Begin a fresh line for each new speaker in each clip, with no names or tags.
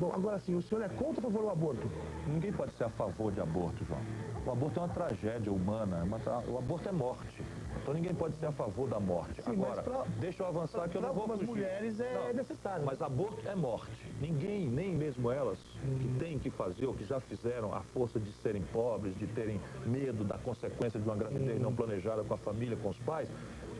Bom, agora sim, o senhor é contra ou a favor do aborto?
Ninguém pode ser a favor de aborto, João. O aborto é uma tragédia humana, o aborto é morte. Então ninguém pode ser a favor da morte.
Sim,
agora, deixa eu avançar que eu não vou fugir.
Para algumas mulheres é necessário.
Mas aborto é morte. Ninguém, nem mesmo elas, que têm que fazer ou que já fizeram, a força de serem pobres, de terem medo da consequência de uma gravidez não planejada com a família, com os pais,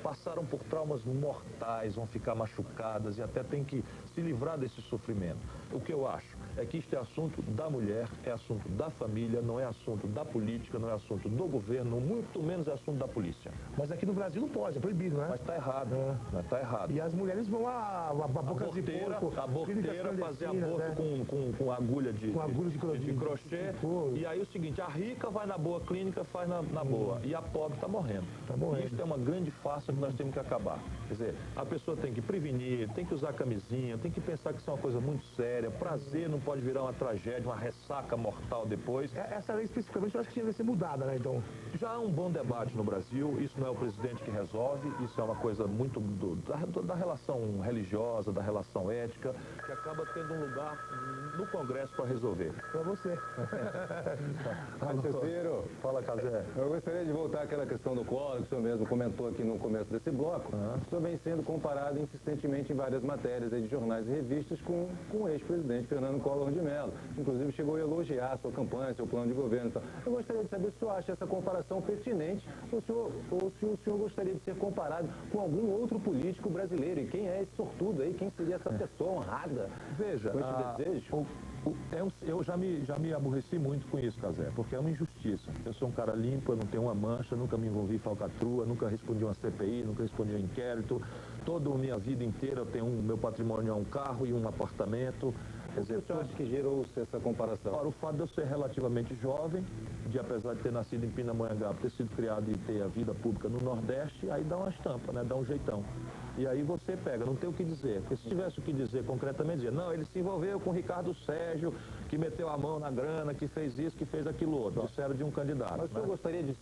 passaram por traumas mortais, vão ficar machucadas e até tem que se livrar desse sofrimento. O que eu acho é que isto é assunto da mulher, é assunto da família, não é assunto da política, não é assunto do governo, muito menos é assunto da polícia.
Mas aqui no Brasil não pode, é proibido, né?
Mas está errado, né? Tá errado.
E as mulheres vão a boca de porco,
a aborteira fazer aborto, né? com agulha de crochê. E aí o seguinte, a rica vai na boa clínica, faz na boa, e a pobre está morrendo. Isso é uma grande farsa que nós temos que acabar. Quer dizer, a pessoa tem que prevenir, tem que usar camisinha, tem que pensar que isso é uma coisa muito séria. Prazer não pode virar uma tragédia, uma ressaca mortal depois.
Essa lei especificamente eu acho que tinha que ser mudada, né, então?
Já há um bom debate no Brasil, isso não é o presidente que resolve, isso é uma coisa muito da relação religiosa, da relação ética, que acaba tendo um lugar no Congresso para resolver.
Para você.
Terceiro,
fala, Cazé.
Eu gostaria de voltar àquela questão do colo, que o senhor mesmo comentou aqui no começo desse bloco. O senhor vem sendo comparado insistentemente em várias matérias de jornais e revistas com o ex-presidente Fernando Collor de Mello. Inclusive chegou a elogiar a sua campanha, seu plano de governo. Então, eu gostaria de saber se o senhor acha essa comparação pertinente ou se o senhor gostaria de ser comparado com algum outro político brasileiro. E quem é esse sortudo aí? Quem seria essa pessoa honrada?
Veja,
com esse desejo?
Eu já me aborreci muito com isso, Cazé, porque é uma injustiça. Eu sou um cara limpo, eu não tenho uma mancha, nunca me envolvi em falcatrua, nunca respondi uma CPI, nunca respondi um inquérito. Toda a minha vida inteira eu tenho meu patrimônio é um carro e um apartamento.
Quer dizer, o senhor acha que gerou essa comparação?
Ora, o fato de eu ser relativamente jovem, de apesar de ter nascido em Pindamonhangaba, ter sido criado e ter a vida pública no Nordeste, aí dá uma estampa, né? Dá um jeitão. E aí você pega, não tem o que dizer. Porque se tivesse o que dizer concretamente, dizia, não, ele se envolveu com o Ricardo Sérgio, que meteu a mão na grana, que fez isso, que fez aquilo outro. Isso era de um candidato.
Mas o senhor gostaria de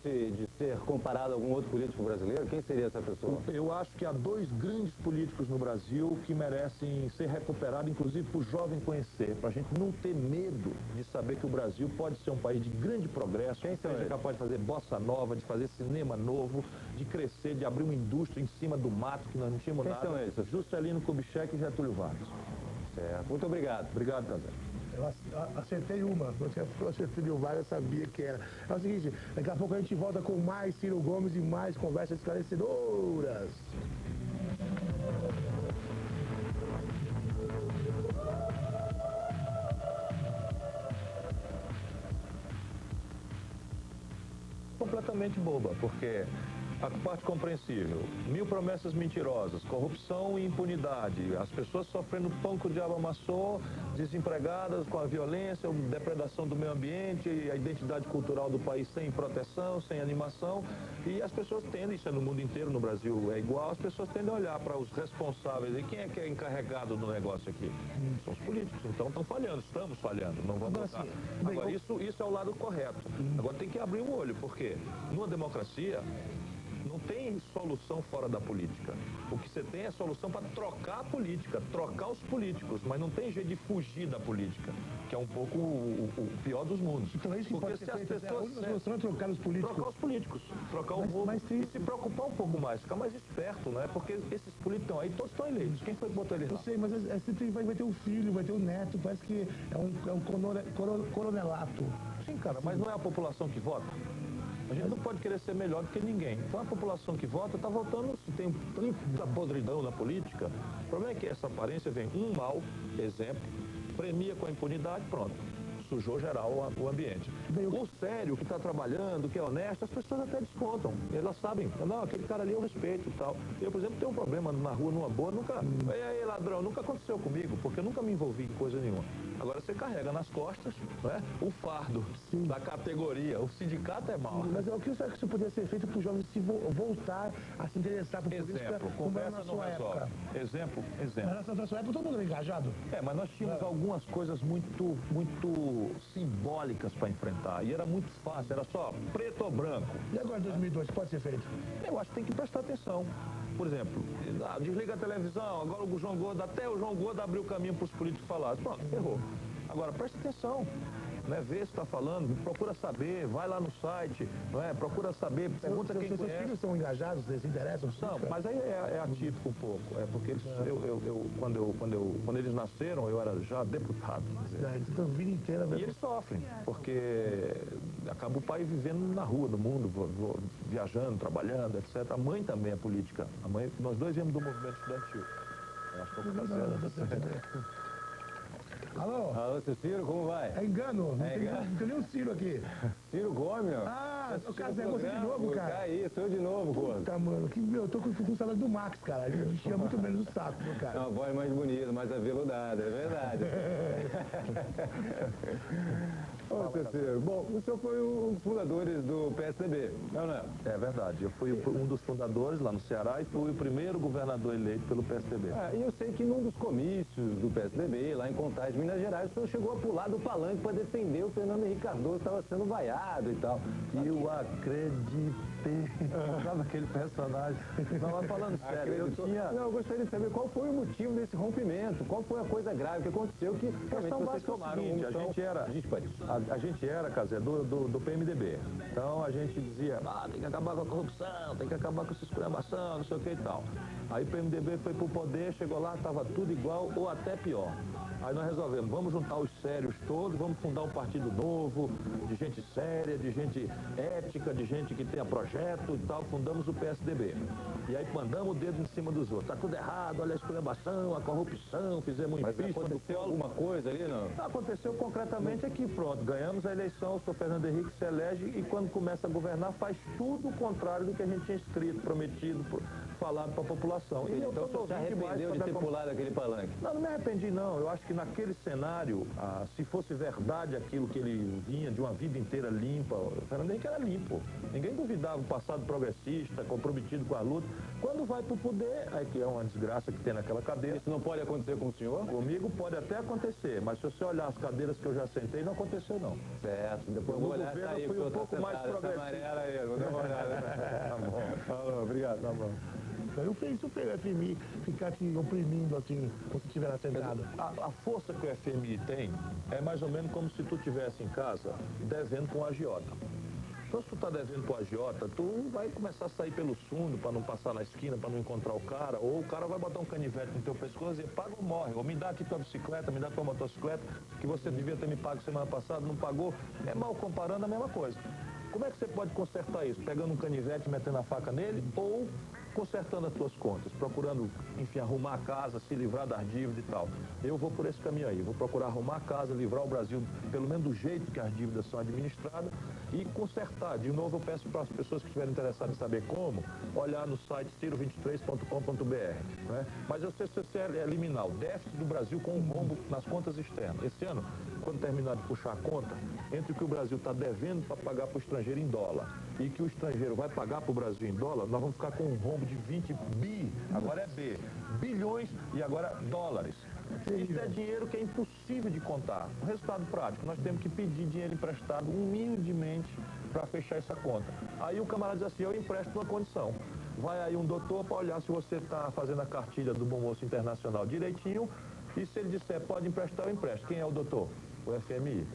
ser comparado a algum outro político brasileiro? Quem seria essa pessoa?
Eu acho que há dois grandes políticos no Brasil que merecem ser recuperados, inclusive para o jovem conhecer, para a gente não ter medo de saber que o Brasil pode ser um país de grande progresso, quem seja capaz de fazer bossa nova, de fazer cinema novo, de crescer, de abrir uma indústria em cima do mato, que nós não tínhamos nada.
Quem são esses?
Juscelino Kubitschek e Getúlio Vargas.
Certo. Muito obrigado.
Obrigado, Cazé.
Eu acertei uma. Quando você falou Getúlio Vargas, eu sabia que era. É o seguinte, daqui a pouco a gente volta com mais Ciro Gomes e mais conversas esclarecedoras.
Completamente boba, porque a parte compreensível, 1000 promessas mentirosas, corrupção e impunidade, as pessoas sofrendo pão que o diabo amassou, desempregadas com a violência, a depredação do meio ambiente, a identidade cultural do país sem proteção, sem animação, e as pessoas tendem, isso é no mundo inteiro, no Brasil é igual, as pessoas tendem a olhar para os responsáveis, e quem é que é encarregado do negócio aqui? São os políticos, então estão falhando, estamos falhando, não vamos voltar. Agora, isso é o lado correto. Agora tem que abrir o olho, porque numa democracia não tem solução fora da política. O que você tem é solução para trocar a política, trocar os políticos, mas não tem jeito de fugir da política, que é um pouco o pior dos mundos.
Então isso
porque
pode
se
ser
as
feito,
pessoas...
a única solução é trocar os políticos.
Trocar os políticos, trocar o rumo e se preocupar um pouco mais, ficar mais esperto, né? Porque esses políticos estão aí, todos estão eleitos. Quem foi que botou eles lá?
Eu sei, mas sempre vai ter um filho, vai ter um neto, parece que é um coronelato.
Sim, cara, mas não é a população que vota? A gente não pode querer ser melhor do que ninguém. Então a população que vota está votando, se tem tanta podridão na política. O problema é que essa aparência vem um mau exemplo, premia com a impunidade, pronto. Sujou geral o ambiente. O sério, que está trabalhando, que é honesto, as pessoas até descontam. Elas sabem, não, aquele cara ali eu respeito e tal. Eu, por exemplo, tenho um problema na rua, numa boa, nunca... E aí, ladrão, nunca aconteceu comigo, porque eu nunca me envolvi em coisa nenhuma. Agora você carrega nas costas, né, o fardo da categoria. O sindicato é mau.
Mas o que você acha que isso poderia ser feito para os jovens se voltar a se interessar por política como era na sua época?
Exemplo.
Na sua época todo mundo era engajado.
Mas nós tínhamos algumas coisas muito simbólicas para enfrentar. E era muito fácil, era só preto ou branco.
E agora 2002, pode ser feito?
Eu acho que tem que prestar atenção. Por exemplo, desliga a televisão, agora o João Gordo, até o João Gordo abriu o caminho para os políticos falarem. Pronto, errou. Agora, preste atenção, né? Vê se está falando, procura saber, vai lá no site, né? Procura saber, pergunta quem
Seus
conhece.
filhos são engajados, eles se interessam?
Não, mas aí é atípico um pouco. É porque eles, quando eles nasceram, eu era já deputado. Quer dizer,
Então, a vida inteira...
e eles sofrem, porque acaba o pai vivendo na rua, no mundo, viajando, trabalhando, etc. A mãe também é política. A mãe, nós dois viemos do movimento estudantil. Eu acho que eu vou ficar
Alô?
Alô, seu Ciro, como vai?
É engano, não
É
tem,
engano.
não tem nenhum Ciro aqui.
Ciro Gomes, ó.
Ah, o Casé, você de novo,
Pô,
cara?
Aí, sou eu de novo, gordo.
Tá, mano, eu tô com saudade do Max, cara. Ele enchia muito menos o saco, meu
É
cara.
uma voz mais bonita, mais aveludada, é verdade. Ô, seu Ciro, bom, o senhor foi um dos fundadores do PSDB, não é?
É verdade, eu fui um dos fundadores lá no Ceará e fui o primeiro governador eleito pelo PSDB.
E eu sei que num dos comícios do PSDB, lá em Contagem, Minas Gerais, o senhor chegou a pular do palanque para defender o Fernando Henrique Cardoso, estava sendo vaiado e tal.
E eu acreditei. Sabe aquele personagem? Não, mas falando sério, eu tinha...
Não, eu gostaria de saber qual foi o motivo desse rompimento, qual foi a coisa grave que aconteceu que realmente vocês tomaram
seguinte, a gente era, Casé, do PMDB. Então a gente dizia, tem que acabar com a corrupção, tem que acabar com essa esculhambação, não sei o que e tal. Aí o PMDB foi pro poder, chegou lá, estava tudo igual ou até pior. Aí nós resolvemos, vamos juntar os sérios todos, vamos fundar um partido novo, de gente séria, de gente ética, de gente que tenha projeto e tal, fundamos o PSDB. E aí mandamos o dedo em cima dos outros. Tá tudo errado, olha a esculhambação, a corrupção, fizemos um
Mas
impeachment do
aconteceu
Collor.
alguma coisa ali, não?
Aconteceu concretamente aqui, pronto, ganhamos a eleição, o senhor Fernando Henrique se elege e quando começa a governar faz tudo o contrário do que a gente tinha escrito, prometido, falado para a população. E
Então o senhor se arrependeu de ter pulado aquele palanque?
Não me arrependi não, eu acho que naquele cenário, se fosse verdade aquilo que ele vinha de uma vida inteira limpa, o Fernando Henrique era limpo, ninguém duvidava o passado progressista, comprometido com a luta. Quando vai para o poder, aí que é uma desgraça que tem naquela cadeira.
Isso não pode acontecer com o senhor?
Comigo pode até acontecer, mas se você olhar as cadeiras que eu já sentei, não aconteceu não.
Certo, depois
No
vou olhar
governo
essa aí,
eu fui
porque
um
eu tô
pouco mais
sentado, essa
progressista.
amarela aí, vou dar uma olhada.
Tá bom.
Falou, obrigado.
Tá bom.
Eu fiz o FMI ficar te oprimindo assim, quando você estiver sentado.
A força que o FMI tem é mais ou menos como se tu estivesse em casa devendo com um agiota. Então, se tu está devendo para o agiota, tu vai começar a sair pelos fundos para não passar na esquina, para não encontrar o cara, ou o cara vai botar um canivete no teu pescoço e dizer, paga ou morre, ou me dá aqui tua bicicleta, me dá tua motocicleta, que você devia ter me pago semana passada, não pagou. É mal comparando a mesma coisa. Como é que você pode consertar isso? Pegando um canivete, metendo a faca nele, ou consertando as tuas contas, procurando, enfim, arrumar a casa, se livrar das dívidas e tal. Eu vou por esse caminho aí, vou procurar arrumar a casa, livrar o Brasil, pelo menos do jeito que as dívidas são administradas, e consertar. De novo, eu peço para as pessoas que estiverem interessadas em saber como, olhar no site ciro23.com.br. Né? Mas eu sei se você eliminar o déficit do Brasil com um rombo nas contas externas. Esse ano, quando terminar de puxar a conta, entre o que o Brasil está devendo para pagar para o estrangeiro em dólar e que o estrangeiro vai pagar para o Brasil em dólar, nós vamos ficar com um rombo de 20 agora é B, bilhões e agora dólares. Isso é dinheiro que é impossível de contar. O resultado prático, nós temos que pedir dinheiro emprestado humildemente para fechar essa conta. Aí o camarada diz assim, eu empresto uma condição. Vai aí um doutor para olhar se você está fazendo a cartilha do Bom Moço Internacional direitinho e se ele disser pode emprestar, eu empresto. Quem é o doutor? O FMI.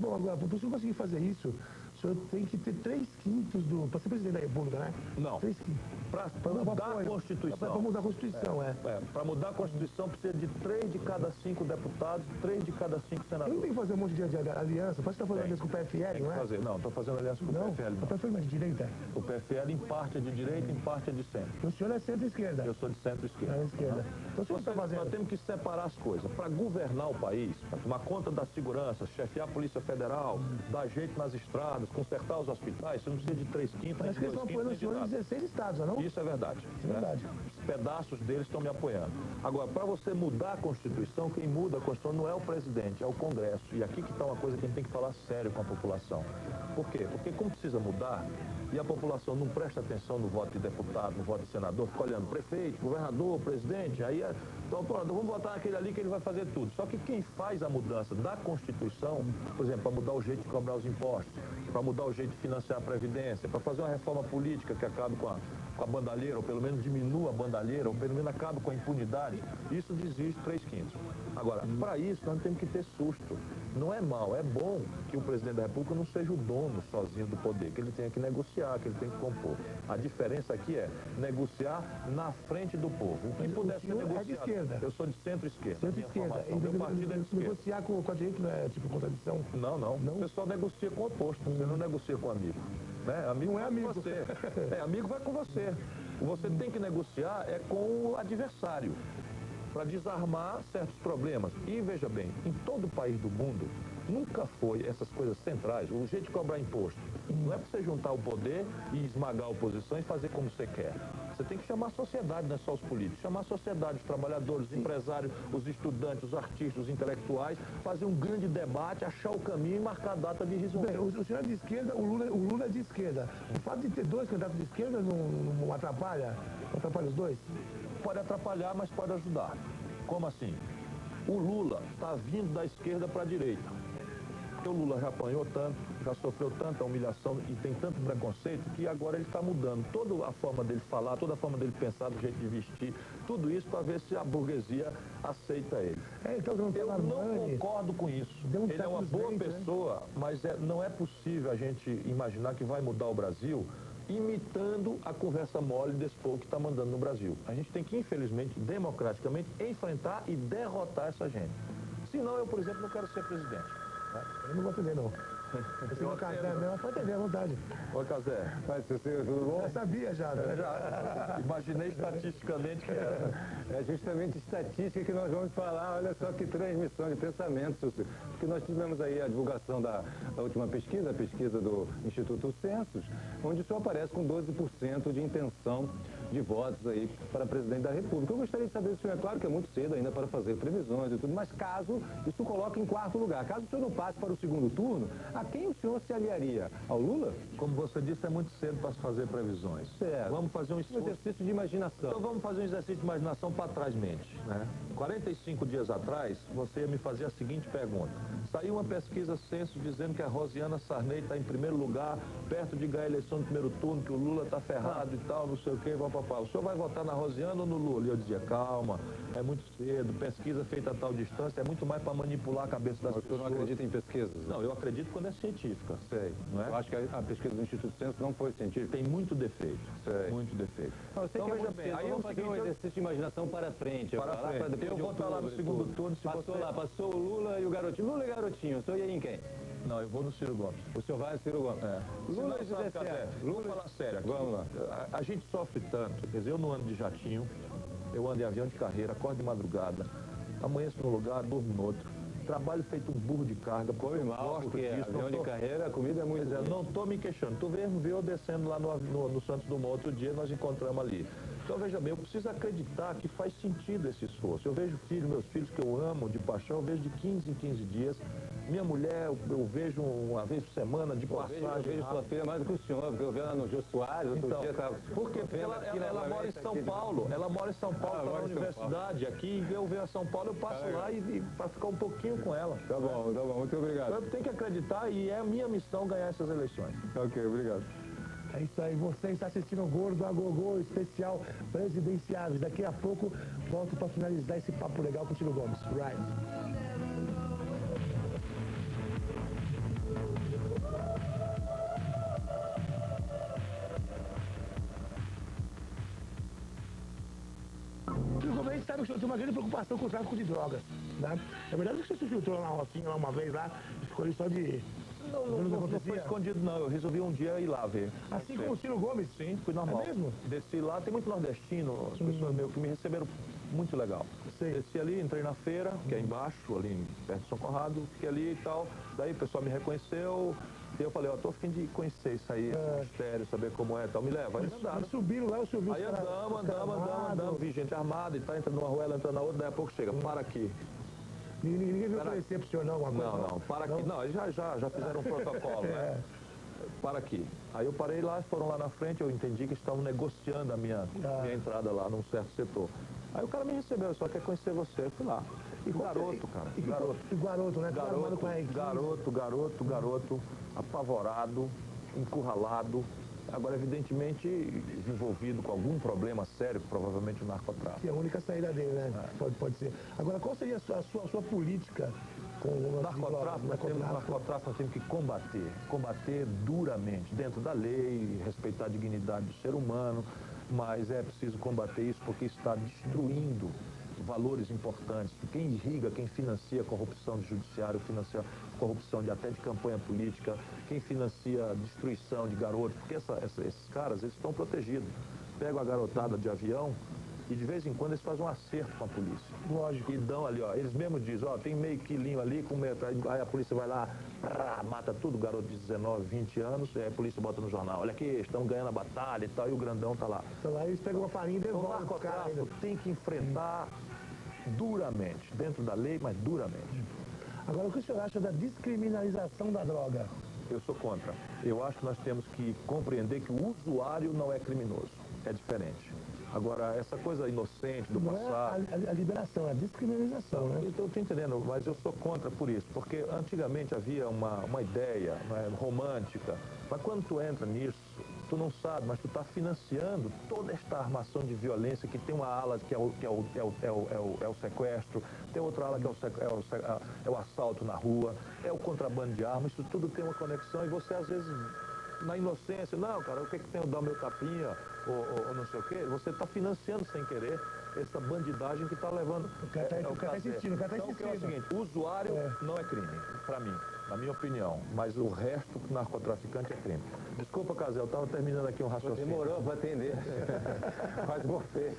Bom, agora, para o senhor conseguir fazer isso, o senhor tem que ter 3/5 do... Para ser presidente da República, né?
Não.
3/5.
Para mudar a Constituição.
Para mudar a Constituição,
Para mudar a Constituição precisa de 3 de cada 5 deputados, 3 de cada 5
Eu
senadores.
não tenho que fazer um monte de aliança. Parece que está fazendo aliança com o PFL,
Tem
não
que
é?
fazer. Não, estou fazendo aliança com o
Não,
PFL.
o PFL é de direita.
O PFL em parte é de direita, em parte é de centro.
O senhor é centro-esquerda.
Eu sou de centro-esquerda.
É esquerda. Então o senhor está
Nós
fazendo...
temos que separar as coisas. Para governar o país, para tomar conta da segurança, chefiar a Polícia Federal, dar jeito nas estradas, consertar os hospitais, você não precisa de 3/5,
Parece que eles estão apoiando o senhor em 16 estados, não?
Isso é verdade.
É verdade.
Os pedaços deles estão me apoiando. Agora, para você mudar a Constituição, quem muda a Constituição não é o presidente, é o Congresso. E aqui que está uma coisa que a gente tem que falar sério com a população. Por quê? Porque como precisa mudar, e a população não presta atenção no voto de deputado, no voto de senador, fica olhando prefeito, governador, presidente, aí então, pronto, vamos votar naquele ali que ele vai fazer tudo. Só que quem faz a mudança da Constituição, por exemplo, para mudar o jeito de cobrar os impostos, para mudar o jeito de financiar a Previdência, para fazer uma reforma política que acabe com a bandalheira, ou pelo menos diminua a bandalheira, ou pelo menos acabe com a impunidade, isso exige 3/5. Agora, para isso, nós temos que ter susto. Não é mal, é bom que o presidente da República não seja o dono sozinho do poder, que ele tenha que negociar, que ele tenha que compor. A diferença aqui é negociar na frente do povo. O que puder ser negociado.
É de esquerda.
Eu sou de centro-esquerda.
Centro-esquerda.
Meu partido é de esquerda.
Negociar com a direita não é tipo contradição?
Não, não. O pessoal negocia com o oposto. Você não negocia com amigo. Né? Amigo
não é amigo.
Com você. Amigo vai com você. Você tem que negociar com o adversário para desarmar certos problemas. E veja bem, em todo país do mundo, nunca foi essas coisas centrais, o jeito de cobrar imposto. Não é para você juntar o poder e esmagar a oposição e fazer como você quer. Você tem que chamar a sociedade, não é só os políticos. Chamar a sociedade, os trabalhadores, os empresários, os estudantes, os artistas, os intelectuais, fazer um grande debate, achar o caminho e marcar a data de resolver.
Bem, o senhor é de esquerda, o Lula é de esquerda. O fato de ter dois candidatos de esquerda não atrapalha? Não atrapalha os dois?
Pode atrapalhar, mas pode ajudar. Como assim? O Lula está vindo da esquerda para a direita. Porque o Lula já apanhou tanto, já sofreu tanta humilhação e tem tanto preconceito que agora ele está mudando toda a forma dele falar, toda a forma dele pensar, do jeito de vestir, tudo isso para ver se a burguesia aceita ele.
Então,
eu não concordo com isso. Ele é uma boa pessoa, mas não é possível a gente imaginar que vai mudar o Brasil imitando a conversa mole desse povo que está mandando no Brasil. A gente tem que, infelizmente, democraticamente, enfrentar e derrotar essa gente. Senão, eu, por exemplo, não quero ser presidente.
Eu não vou atender, não. Você não Casé mesmo, pode atender à vontade.
Oi, Casé.
Mas você tudo bom?
Eu sabia já, né?
Já imaginei estatisticamente que era.
É justamente estatística que nós vamos falar. Olha só que transmissão de pensamentos. Porque nós tivemos aí a divulgação da última pesquisa, a pesquisa do Instituto Census, onde só aparece com 12% de intenção de votos aí para presidente da República. Eu gostaria de saber se o senhor, é claro que é muito cedo ainda para fazer previsões e tudo, mas caso isso coloque em quarto lugar, caso o senhor não passe para o segundo turno, a quem o senhor se aliaria? Ao Lula?
Como você disse, é muito cedo para se fazer previsões.
Certo.
Vamos fazer um
exercício de imaginação.
Então vamos fazer um exercício de imaginação para trás mente. Né? 45 dias atrás, você ia me fazer a seguinte pergunta. Saiu uma pesquisa Census dizendo que a Rosiana Sarney está em primeiro lugar, perto de ganhar a eleição no primeiro turno, que o Lula está ferrado e tal, não sei o quê, papapá. O senhor vai votar na Rosiana ou no Lula? E eu dizia, calma, é muito cedo, pesquisa feita a tal distância, é muito mais para manipular a cabeça das pessoas.
O senhor não acredita em pesquisas?
Não, eu acredito quando é científica.
Sei.
Não é?
Eu acho que a pesquisa do Instituto Census não foi científica.
Tem muito defeito.
Sei.
Muito defeito.
Não, eu sei que veja bem, aí vamos fazer um exercício de imaginação para frente.
Para frente. Eu vou estar lá no segundo turno. Se
passou lá, passou o Lula e o Garotinho. Lula e Garotinho, o senhor ia em quem?
Não, eu vou no Ciro Gomes.
O senhor vai no Ciro Gomes?
É.
Lula e José Serra.
Vamos falar sério aqui.
Vamos lá.
A gente sofre tanto. Quer dizer, eu não ando de jatinho, eu ando em avião de carreira, acordo de madrugada, amanheço num lugar, durmo no outro. Trabalho feito um burro de carga.
Come mal, porque avião de carreira, a comida é muito...
Pois é, não estou me queixando. Tu mesmo viu eu descendo lá no Santos Dumont outro dia, nós encontramos ali. Então, veja bem, eu preciso acreditar que faz sentido esse esforço. Eu vejo meus filhos que eu amo de paixão, eu vejo de 15 em 15 dias. Minha mulher, eu vejo uma vez por semana de passagem.
Eu vejo sua filha mais do que o senhor, porque eu vi ela no Jô Soares, outro dia estava...
Por quê? Porque ela mora em São Paulo. Ela mora em São Paulo, está na universidade. Aqui, eu venho a São Paulo, eu passo lá e para ficar um pouquinho com ela.
Tá bom, muito obrigado.
Então, eu tenho que acreditar e é a minha missão ganhar essas eleições.
Ok, obrigado.
É isso aí, você está assistindo o Gordo a Gogô especial presidenciáveis. Daqui a pouco volto para finalizar esse papo legal com o Ciro Gomes. Right. A gente sabe que tem uma grande preocupação com o tráfico de drogas, né? Na verdade, você se filtrou lá na Rocinha lá uma vez lá, e ficou ali só de...
Não foi escondido, não. Eu resolvi um dia ir lá ver.
Assim como o Ciro Gomes?
Sim, fui normal.
É mesmo?
Desci lá, tem muito nordestino, as pessoas meio que me receberam muito legal.
Sei.
Desci ali, entrei na feira, que é embaixo, ali perto de São Conrado, fiquei ali e tal. Daí o pessoal me reconheceu. E eu falei, ó, tô a fim de conhecer isso aí, esse mistério, saber como é e tal. Me leva. Aí andaram.
Subiram lá, eu subi.
Aí andamos, vi gente armada e tal, entra numa rua, ela entra na outra, daí a pouco chega, para aqui.
Ninguém veio oferecer pro senhor não, alguma coisa?
Não, para aqui. Não, eles já fizeram um protocolo, né? Para aqui. Aí eu parei lá, foram lá na frente, eu entendi que estavam negociando a minha entrada lá num certo setor. Aí o cara me recebeu, só quer conhecer você. Eu fui lá. E garoto, cara.
Garoto, né?
Garoto, apavorado, encurralado, Agora, evidentemente, envolvido com algum problema sério, provavelmente o narcotráfico.
Que é a única saída dele, né? Pode ser. Agora, qual seria a sua política com o
narcotráfico nós temos que combater duramente, dentro da lei, respeitar a dignidade do ser humano, mas é preciso combater isso porque está destruindo valores importantes. Quem irriga, quem financia a corrupção de judiciário, financia a corrupção até de campanha política, quem financia a destruição de garotos, porque esses caras, eles estão protegidos. Pegam a garotada de avião e de vez em quando eles fazem um acerto com a polícia.
Lógico.
E dão ali, ó, eles mesmos dizem, ó, tem meio quilinho ali, aí a polícia vai lá, mata tudo, garoto de 19, 20 anos, aí a polícia bota no jornal, olha aqui, estão ganhando a batalha e tal, e o grandão tá lá.
Então lá eles pegam uma farinha e devolvem.
O narcotráfico tem que enfrentar duramente, dentro da lei, mas duramente.
Agora, o que o senhor acha da descriminalização da droga?
Eu sou contra. Eu acho que nós temos que compreender que o usuário não é criminoso, é diferente. Agora, essa coisa inocente do passado...
Não é a liberação, é a descriminalização, né?
Eu estou entendendo, mas eu sou contra por isso, porque antigamente havia uma ideia, né, romântica, mas quando tu entra nisso, tu não sabe, mas tu está financiando toda esta armação de violência, que tem uma ala que é o sequestro, tem outra ala que é o assalto na rua, é o contrabando de armas, isso tudo tem uma conexão e você às vezes... Na inocência, não, cara, o que tem que dar o meu tapinha, ou não sei o quê, você está financiando sem querer essa bandidagem que está levando...
O cara está insistindo, o cara está insistindo.
Então, é o seguinte, o usuário não é crime, para mim, na minha opinião, mas o resto do narcotraficante é crime. Desculpa, Casel, eu estava terminando aqui um raciocínio.
Demorou para atender. Quase morfei.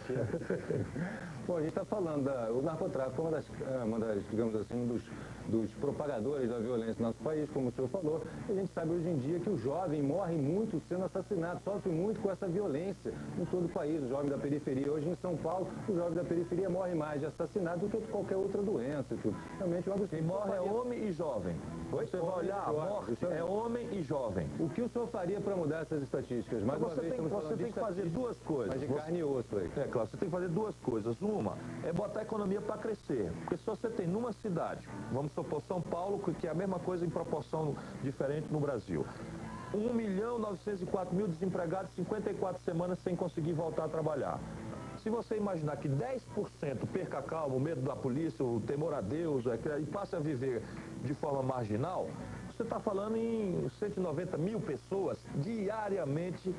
Bom, a gente está falando o narcotráfico é uma das, digamos assim, dos propagadores da violência no nosso país, como o senhor falou. E a gente sabe hoje em dia que o jovem morre muito sendo assassinado, sofre muito com essa violência em todo o país. O jovem da periferia, hoje em São Paulo, o jovem da periferia morre mais de assassinato do que qualquer outra doença. Realmente é uma
Quem morre é homem e jovem. Você vai olhar, a morte é homem e jovem.
O que o senhor faria para mudar essas estatísticas? Mais
você tem que fazer duas coisas.
Mas de carne e osso aí.
É claro, você tem que fazer duas coisas. Uma é botar a economia para crescer. Porque se você tem numa cidade, vamos supor São Paulo, que é a mesma coisa em proporção diferente no Brasil. 1.904.000 desempregados, 54 semanas sem conseguir voltar a trabalhar. Se você imaginar que 10% perca a calma, o medo da polícia, o temor a Deus, e passe a viver de forma marginal, você está falando em 190 mil pessoas diariamente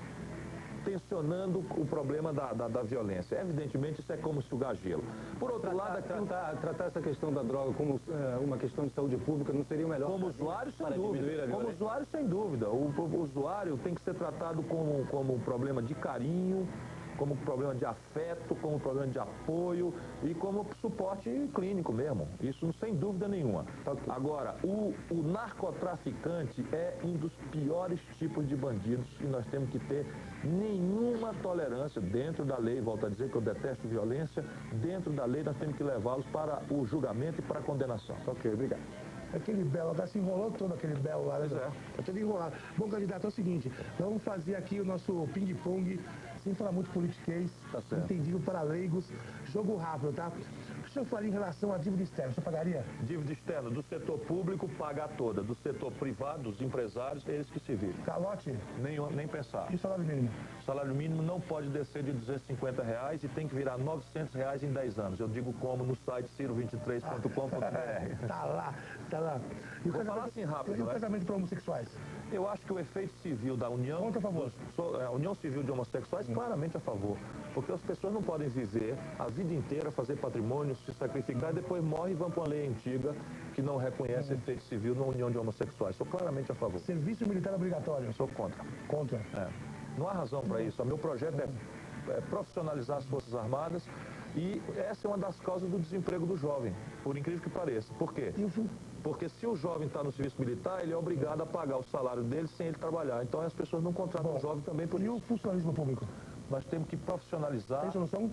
tensionando o problema da violência. Evidentemente, isso é como sugar gelo. Por outro lado,
tratar essa questão da droga como uma questão de saúde pública não seria o melhor?
Como usuário, sem dúvida. Como usuário, sem dúvida. O usuário tem que ser tratado como um problema de carinho, como problema de afeto, como problema de apoio e como suporte clínico mesmo. Isso sem dúvida nenhuma. Agora, o narcotraficante é um dos piores tipos de bandidos e nós temos que ter nenhuma tolerância dentro da lei. Volto a dizer que eu detesto violência. Dentro da lei nós temos que levá-los para o julgamento e para a condenação.
Ok, obrigado. Aquele belo, agora se enrolou todo aquele belo lá, né? Tá tudo enrolado. Bom, candidato, é o seguinte, vamos fazer aqui o nosso ping-pong, sem falar muito politiquês, entendido para leigos, jogo rápido, tá? O que o senhor faria em relação à dívida externa? O senhor pagaria?
Dívida externa do setor público, pagar toda. Do setor privado, dos empresários, eles que se viram.
Calote?
Nem pensar.
E o salário mínimo?
O salário mínimo não pode descer de R$250 e tem que virar R$900 em 10 anos. Eu digo como no site ciro23.com.br.
Tá lá. E
Vou falar assim rápido,
e o casamento para homossexuais?
Eu acho que o efeito civil da união...
Conta a favor.
A união civil de homossexuais, claramente a favor. Porque as pessoas não podem viver a vida inteira, fazer patrimônio, se sacrificar e depois morrem e vão para uma lei antiga que não reconhece efeito civil na união de homossexuais. Sou claramente a favor.
Serviço militar obrigatório?
Sou contra.
Contra?
É. Não há razão para isso. O meu projeto é profissionalizar as Forças Armadas e essa é uma das causas do desemprego do jovem, por incrível que pareça. Por quê? Porque se o jovem está no serviço militar, ele é obrigado a pagar o salário dele sem ele trabalhar. Então as pessoas não contratam o jovem também por isso.
E o funcionalismo público?
Nós temos que profissionalizar.
Tem solução?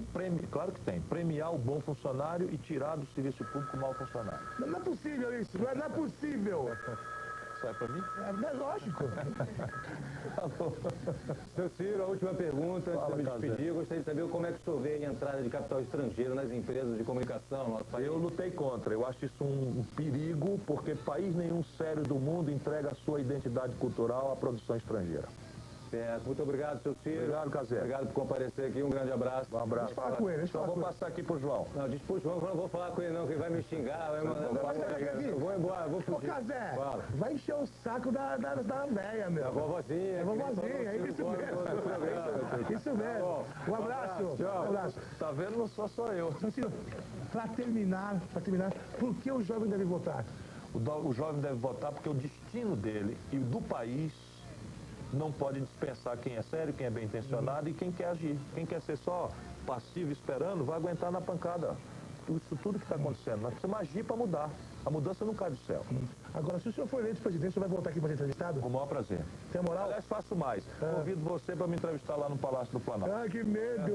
Claro que tem. Premiar o bom funcionário e tirar do serviço público o mau funcionário.
Não é possível isso, não é possível.
Sai para mim?
É lógico.
Seu Ciro, a última pergunta, antes de me despedir, eu gostaria de saber como é que o senhor vê a entrada de capital estrangeiro nas empresas de comunicação no nosso país.
Eu lutei contra, eu acho isso um perigo, porque país nenhum sério do mundo entrega a sua identidade cultural à produção estrangeira.
Certo. Muito obrigado, seu Ciro.
Obrigado, Cazé.
Obrigado por comparecer aqui. Um grande abraço.
Um abraço.
Deixa eu falar com ele,
Só vou passar aqui pro João.
Não, diz pro João que eu não vou falar com ele não, que ele vai me xingar, vai mandar. Eu vou embora, vou
Ô,
fugir.
Cazé,
Fala.
vai encher o saco da véia, meu.
A vovozinha.
A vovozinha, é isso mesmo. Isso mesmo. Um abraço.
Tchau.
Um abraço.
Tá vendo? Não sou só eu.
Então, Ciro, para terminar, por que o jovem deve votar?
O jovem deve votar porque o destino dele e do país não pode dispensar quem é sério, quem é bem intencionado e quem quer agir. Quem quer ser só passivo esperando vai aguentar na pancada. Isso tudo que está acontecendo. Nós precisamos agir para mudar. A mudança não cai do céu.
Agora, se o senhor for eleito presidente, o senhor vai voltar aqui para ser entrevistado?
Com o maior prazer.
Tem moral?
Aliás, faço mais. Convido você para me entrevistar lá no Palácio do Planalto.
Ah, que medo!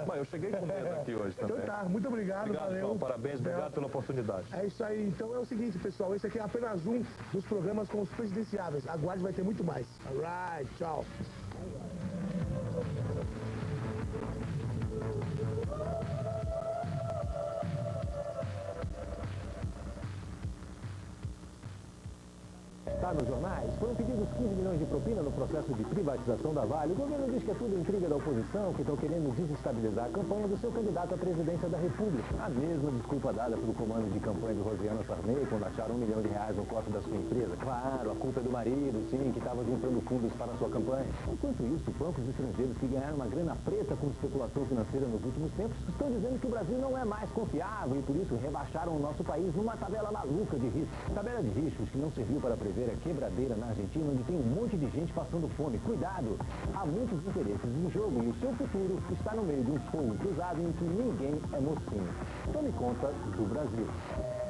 Mas eu cheguei com medo aqui hoje também.
Então tá, muito obrigado,
Obrigado,
valeu.
João. Parabéns, obrigado pela oportunidade.
É isso aí, então é o seguinte, pessoal, esse aqui é apenas um dos programas com os presidenciáveis. Aguarde, vai ter muito mais. Alright, tchau.
Está nos jornais, foram pedidos 15 milhões de propina no processo de privatização da Vale. O governo diz que é tudo intriga da oposição, que estão querendo desestabilizar a campanha do seu candidato à presidência da República. A mesma desculpa dada pelo comando de campanha de Rosiana Sarney quando acharam R$1 milhão no cofre da sua empresa. Claro, a culpa é do marido, sim, que estava juntando fundos para a sua campanha. Enquanto isso, bancos estrangeiros que ganharam uma grana preta com especulação financeira nos últimos tempos estão dizendo que o Brasil não é mais confiável e por isso rebaixaram o nosso país numa tabela maluca de riscos. Tabela de riscos que não serviu para prever a quebradeira na Argentina, onde tem um monte de gente passando fome. Cuidado! Há muitos interesses em jogo e o seu futuro está no meio de um fogo cruzado em que ninguém é mocinho. Tome conta do Brasil.